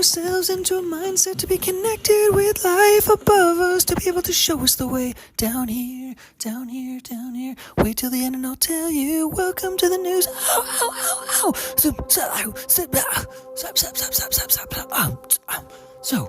ourselves into a mindset to be connected with life above us, to be able to show us the way down here, down here, down here. Wait till the end and I'll tell you. Welcome to the news. So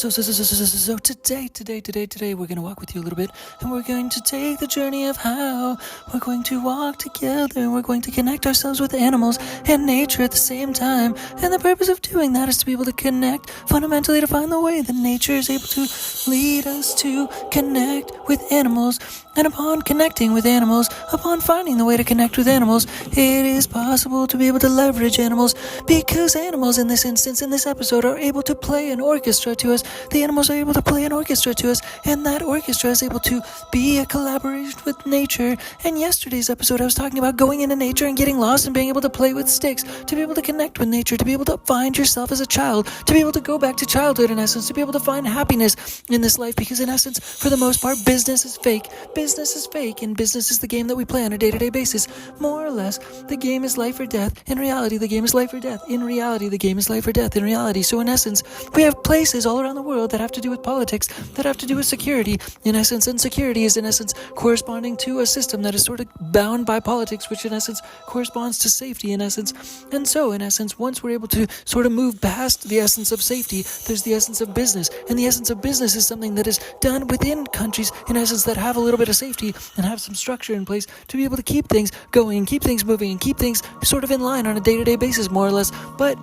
today we're going to walk with you a little bit, and we're going to take the journey of how we're going to walk together, and we're going to connect ourselves with animals and nature at the same time. And the purpose of doing that is to be able to connect fundamentally, to find the way that nature is able to lead us to connect with animals. And upon connecting with animals, upon finding the way to connect with animals, it is possible to be able to leverage animals, because animals in this instance, in this episode, are able to play an orchestra to us. The animals are able to play an orchestra to us, and that orchestra is able to be a collaboration with nature. And yesterday's episode, I was talking about going into nature and getting lost and being able to play with sticks, to be able to connect with nature, to be able to find yourself as a child, to be able to go back to childhood in essence, to be able to find happiness in this life, because in essence, for the most part, business is fake. Business is fake, and business is the game that we play on a day-to-day basis. More or less, the game is life or death. In reality, the game is life or death. In reality, the game is life or death. In reality. So in essence, we have places all around the world that have to do with politics, that have to do with security, in essence, and security is in essence corresponding to a system that is sort of bound by politics, which in essence corresponds to safety in essence. And so in essence, once we're able to sort of move past the essence of safety, there's the essence of business, and the essence of business is something that is done within countries in essence that have a little bit of safety and have some structure in place to be able to keep things going and keep things moving and keep things sort of in line on a day-to-day basis, more or less. But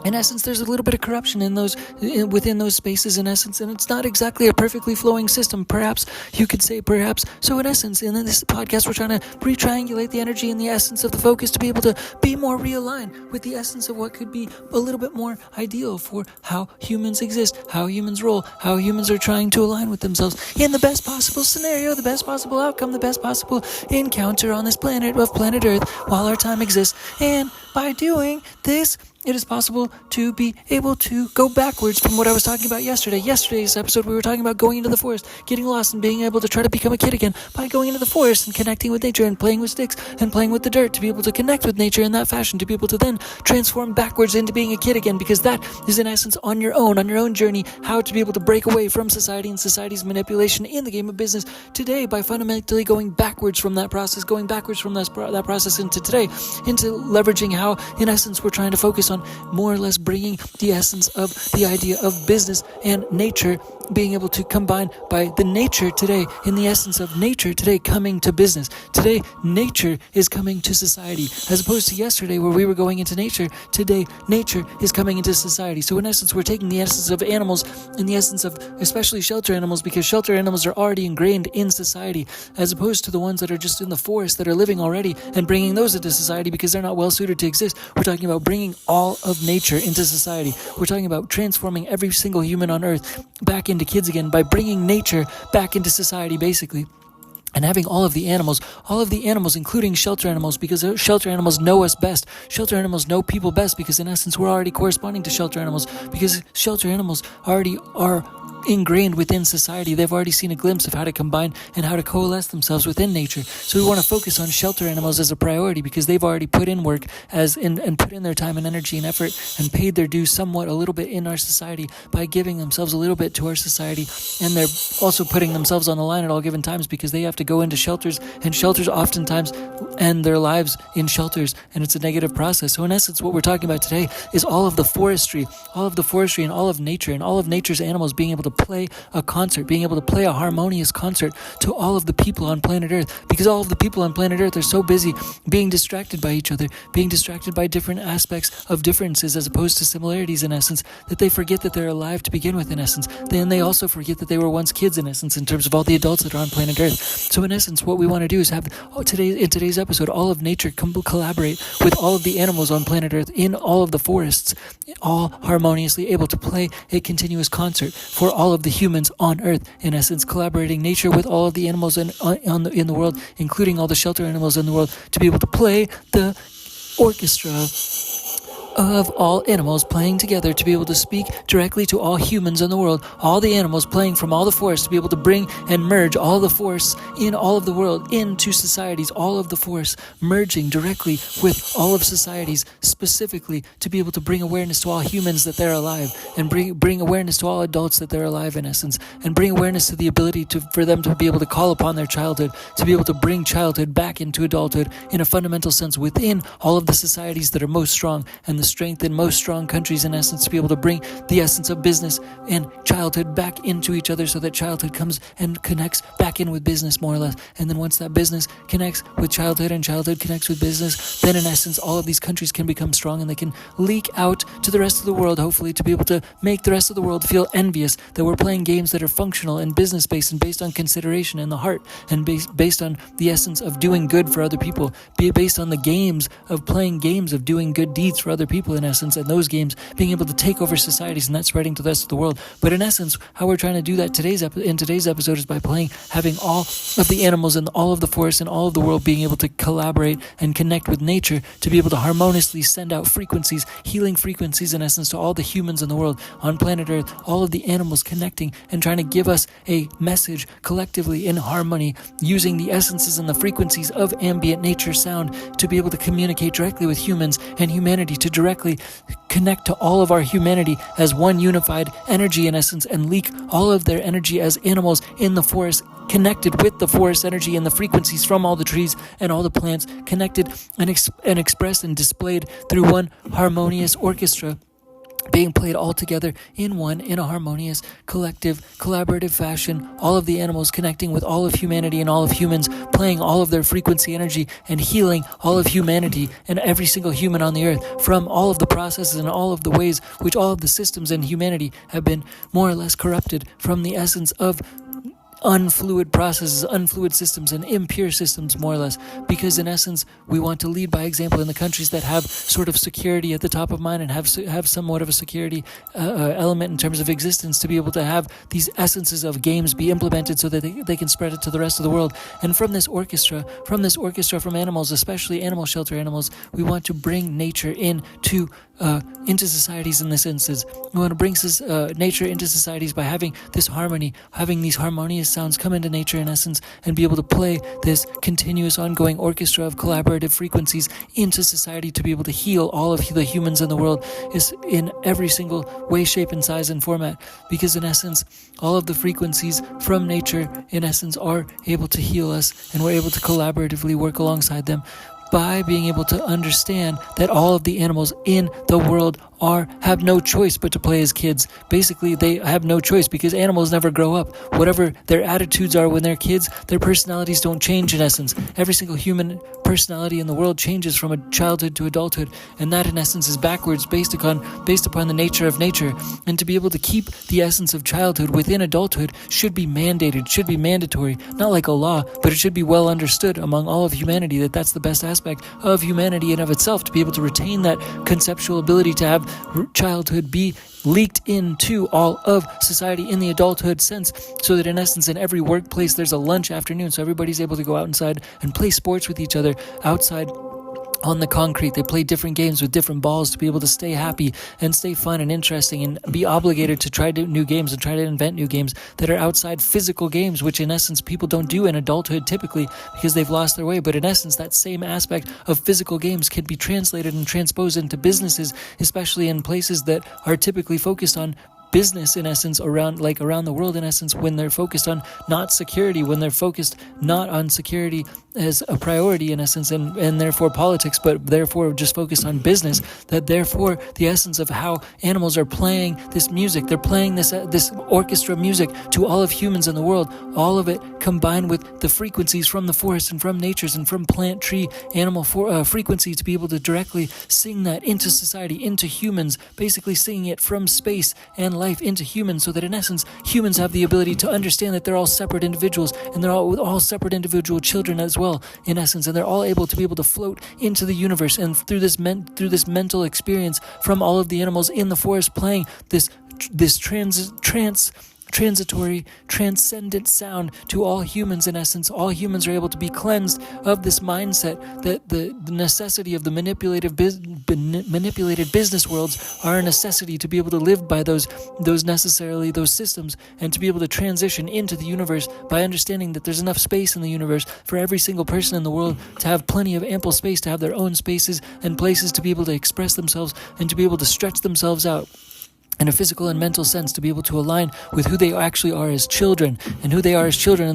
in essence, there's a little bit of corruption within those spaces, in essence, and it's not exactly a perfectly flowing system, perhaps, you could say, perhaps. So in essence, in this podcast, we're trying to re-triangulate the energy and the essence of the focus to be able to be more realigned with the essence of what could be a little bit more ideal for how humans exist, how humans roll, how humans are trying to align with themselves in the best possible scenario, the best possible outcome, the best possible encounter on this planet of planet Earth while our time exists. And by doing this, it is possible to be able to go backwards from what I was talking about yesterday. Yesterday's episode, we were talking about going into the forest, getting lost, and being able to try to become a kid again by going into the forest and connecting with nature and playing with sticks and playing with the dirt, to be able to connect with nature in that fashion, to be able to then transform backwards into being a kid again, because that is in essence on your own journey, how to be able to break away from society and society's manipulation in the game of business today by fundamentally going backwards from that process, going backwards from that process into today, into leveraging how, in essence, we're trying to focus on more or less bringing the essence of the idea of business and nature being able to combine by the nature today, in the essence of nature today coming to business. Today, nature is coming to society, as opposed to yesterday where we were going into nature. Today, nature is coming into society. So in essence, we're taking the essence of animals, in the essence of especially shelter animals, because shelter animals are already ingrained in society, as opposed to the ones that are just in the forest that are living already, and bringing those into society because they're not well suited to exist. We're talking about bringing all of nature into society. We're talking about transforming every single human on Earth back into kids again by bringing nature back into society, basically. And having all of the animals, including shelter animals, because shelter animals know us best. Shelter animals know people best, because in essence, we're already corresponding to shelter animals, because shelter animals already are ingrained within society. They've already seen a glimpse of how to combine and how to coalesce themselves within nature. So we want to focus on shelter animals as a priority, because they've already put in work and put in their time and energy and effort and paid their dues somewhat a little bit in our society by giving themselves a little bit to our society. And they're also putting themselves on the line at all given times, because they have to go into shelters, and shelters oftentimes end their lives in shelters, and it's a negative process. So in essence, what we're talking about today is all of the forestry and all of nature and all of nature's animals being able to play a concert, being able to play a harmonious concert to all of the people on planet Earth, because all of the people on planet Earth are so busy being distracted by each other, being distracted by different aspects of differences as opposed to similarities, in essence, that they forget that they're alive to begin with, in essence. Then they also forget that they were once kids, in essence, in terms of all the adults that are on planet Earth. So in essence, what we want to do is have in today's episode, all of nature collaborate with all of the animals on planet Earth in all of the forests, all harmoniously able to play a continuous concert for all of the humans on Earth, in essence, collaborating nature with all of the animals in the world, including all the shelter animals in the world, to be able to play the orchestra of all animals playing together to be able to speak directly to all humans in the world, all the animals playing from all the forests to be able to bring and merge all the forests in all of the world into societies, all of the forests merging directly with all of societies, specifically to be able to bring awareness to all humans that they're alive, and bring awareness to all adults that they're alive in essence, and bring awareness to the ability for them to be able to call upon their childhood, to be able to bring childhood back into adulthood in a fundamental sense within all of the societies that are most strong, and the strength in most strong countries in essence, to be able to bring the essence of business and childhood back into each other so that childhood comes and connects back in with business more or less. And then once that business connects with childhood and childhood connects with business, then in essence all of these countries can become strong and they can leak out to the rest of the world, hopefully to be able to make the rest of the world feel envious that we're playing games that are functional and business based and based on consideration in the heart, and based on the essence of doing good for other people, be based on the games of playing games of doing good deeds for other people in essence, and those games being able to take over societies and that spreading to the rest of the world. But in essence, how we're trying to do that in today's episode is by having all of the animals and all of the forests and all of the world being able to collaborate and connect with nature to be able to harmoniously send out frequencies, healing frequencies in essence to all the humans in the world on planet Earth, all of the animals connecting and trying to give us a message collectively in harmony, using the essences and the frequencies of ambient nature sound to be able to communicate directly with humans and humanity, to directly connect to all of our humanity as one unified energy in essence, and leak all of their energy as animals in the forest, connected with the forest energy and the frequencies from all the trees and all the plants, connected and expressed and displayed through one harmonious orchestra, being played all together in a harmonious, collective, collaborative fashion, all of the animals connecting with all of humanity and all of humans, playing all of their frequency energy and healing all of humanity and every single human on the earth from all of the processes and all of the ways which all of the systems in humanity have been more or less corrupted from the essence of unfluid processes, unfluid systems, and impure systems, more or less, because in essence we want to lead by example in the countries that have sort of security at the top of mind and have somewhat of a security element in terms of existence, to be able to have these essences of games be implemented so that they can spread it to the rest of the world. And from this orchestra from animals, especially animal shelter animals, we want to bring nature into societies in this instance. We want to bring nature into societies by having this harmony, having these harmonious sounds come into nature in essence, and be able to play this continuous ongoing orchestra of collaborative frequencies into society to be able to heal all of the humans in the world is in every single way, shape, and size and format, because in essence all of the frequencies from nature in essence are able to heal us, and we're able to collaboratively work alongside them by being able to understand that all of the animals in the world have no choice but to play as kids. Basically, they have no choice because animals never grow up. Whatever their attitudes are when they're kids, their personalities don't change in essence. Every single human personality in the world changes from a childhood to adulthood, and that in essence is backwards based upon the nature of nature. And to be able to keep the essence of childhood within adulthood should be mandated, should be mandatory, not like a law, but it should be well understood among all of humanity that that's the best aspect of humanity and of itself, to be able to retain that conceptual ability to have childhood be leaked into all of society in the adulthood sense, so that in essence in every workplace there's a lunch afternoon, so everybody's able to go outside and play sports with each other outside on the concrete. They play different games with different balls to be able to stay happy and stay fun and interesting, and be obligated to try new games and try to invent new games that are outside physical games, which in essence people don't do in adulthood typically because they've lost their way. But in essence that same aspect of physical games can be translated and transposed into businesses, especially in places that are typically focused on business in essence around the world in essence, when they're focused on not security, when they're focused not on security as a priority in essence, and therefore politics, but therefore just focused on business, that therefore the essence of how animals are playing this music, they're playing this orchestra music to all of humans in the world, all of it combined with the frequencies from the forest and from natures and from plant, tree, animal frequency, to be able to directly sing that into society, into humans, basically singing it from space and life into humans, so that in essence humans have the ability to understand that they're all separate individuals, and they're all separate individual children as well in essence, and they're all able to be able to float into the universe, and through this mental experience from all of the animals in the forest playing this trance transitory, transcendent sound to all humans. In essence, all humans are able to be cleansed of this mindset that the necessity of the manipulated business worlds are a necessity to be able to live by those systems, and to be able to transition into the universe by understanding that there's enough space in the universe for every single person in the world to have plenty of ample space to have their own spaces and places to be able to express themselves and to be able to stretch themselves out in a physical and mental sense, to be able to align with who they actually are as children, and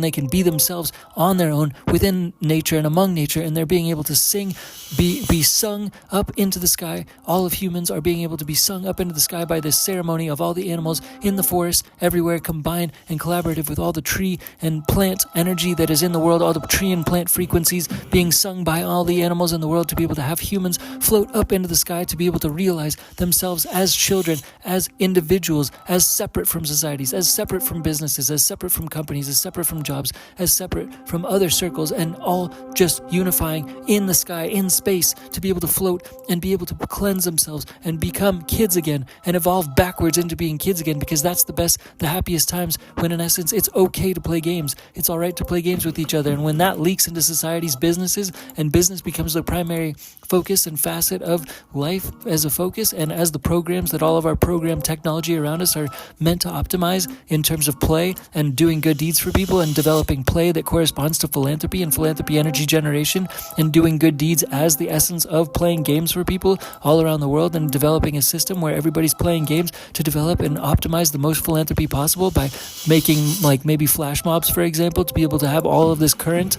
they can be themselves on their own within nature and among nature, and they're being able to sing, be sung up into the sky. All of humans are being able to be sung up into the sky by this ceremony of all the animals in the forest everywhere, combined and collaborative with all the tree and plant energy that is in the world, all the tree and plant frequencies being sung by all the animals in the world, to be able to have humans float up into the sky, to be able to realize themselves as children, as individuals, as separate from societies, as separate from businesses, as separate from companies, as separate from jobs, as separate from other circles, and all just unifying in the sky, in space, to be able to float and be able to cleanse themselves and become kids again and evolve backwards into being kids again, because that's the happiest times, when in essence it's okay to play games. It's all right to play games with each other. And when that leaks into society's businesses, and business becomes the primary focus and facet of life as a focus, and as the programs that all of our program technology around us are meant to optimize in terms of play and doing good deeds for people, and developing play that corresponds to philanthropy and philanthropy energy generation, and doing good deeds as the essence of playing games for people all around the world, and developing a system where everybody's playing games to develop and optimize the most philanthropy possible by making, like, maybe flash mobs, for example, to be able to have all of this current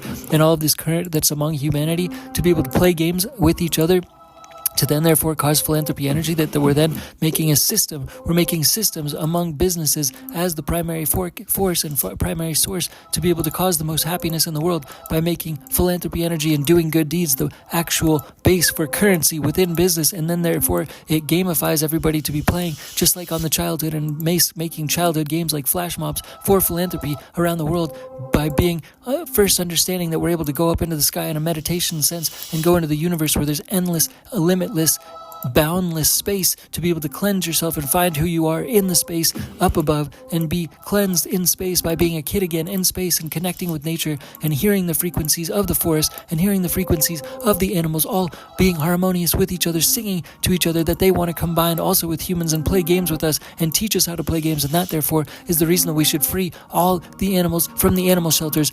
that's among humanity to be able to play games with each other, to then therefore cause philanthropy energy that we're then making a system. We're making systems among businesses as the primary force and primary source to be able to cause the most happiness in the world by making philanthropy energy and doing good deeds the actual base for currency within business. And then therefore it gamifies everybody to be playing, just like on the childhood, and making childhood games like flash mobs for philanthropy around the world, by being first understanding that we're able to go up into the sky in a meditation sense and go into the universe where there's endless, limitless, boundless space to be able to cleanse yourself and find who you are in the space up above, and be cleansed in space by being a kid again in space and connecting with nature and hearing the frequencies of the forest and hearing the frequencies of the animals, all being harmonious with each other, singing to each other that they want to combine also with humans and play games with us and teach us how to play games. And that therefore is the reason that we should free all the animals from the animal shelters,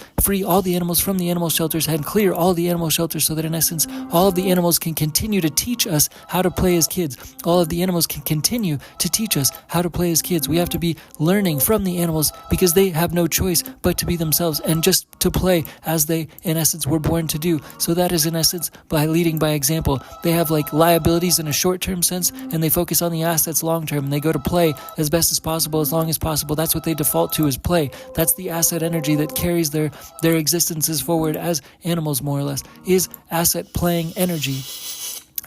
and clear all the animal shelters, so that in essence all of the animals can continue to teach us how to play as kids. All of the animals can continue to teach us how to play as kids. We have to be learning from the animals, because they have no choice but to be themselves and just to play as they in essence were born to do. So that is in essence by leading by example. They have like liabilities in a short-term sense, and they focus on the assets long-term, and they go to play as best as possible, as long as possible. That's what they default to, is play. That's the asset energy that carries their existences forward as animals, more or less, is asset playing energy.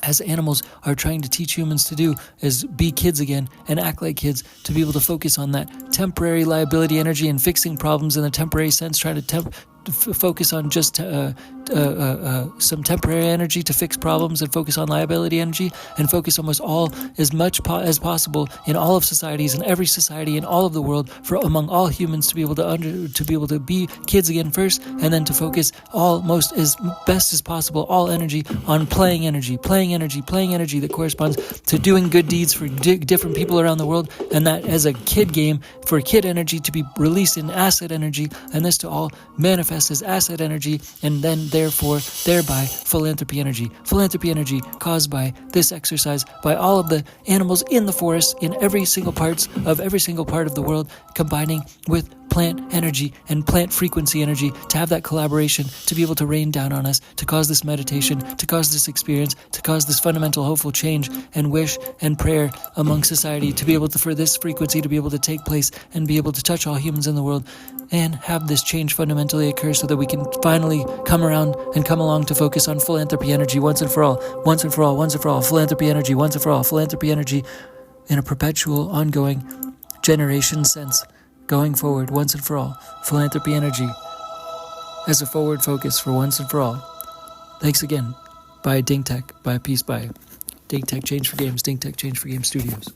As animals are trying to teach humans to do, is be kids again and act like kids, to be able to focus on that temporary liability energy and fixing problems in a temporary sense, trying to focus on just some temporary energy to fix problems, and focus on liability energy, and focus almost all as much as possible in all of societies, in every society in all of the world, for among all humans to be able to be kids again first, and then to focus almost as best as possible all energy on playing energy that corresponds to doing good deeds for different people around the world, and that as a kid game for kid energy to be released in asset energy, and this to all manifest as asset energy, and then thereby philanthropy energy caused by this exercise, by all of the animals in the forest in every single part of the world, combining with plant energy and plant frequency energy, to have that collaboration, to be able to rain down on us, to cause this meditation, to cause this experience, to cause this fundamental hopeful change and wish and prayer among society, to be able to, for this frequency to be able to take place and be able to touch all humans in the world, and have this change fundamentally occur, so that we can finally come around and come along to focus on philanthropy energy once and for all, philanthropy energy once and for all, philanthropy energy in a perpetual, ongoing generation sense, going forward once and for all, philanthropy energy as a forward focus for once and for all. Thanks again. Bye, Ding Tech. Bye, peace, bye. Ding Tech Change for Games, Ding Tech Change for Games Studios.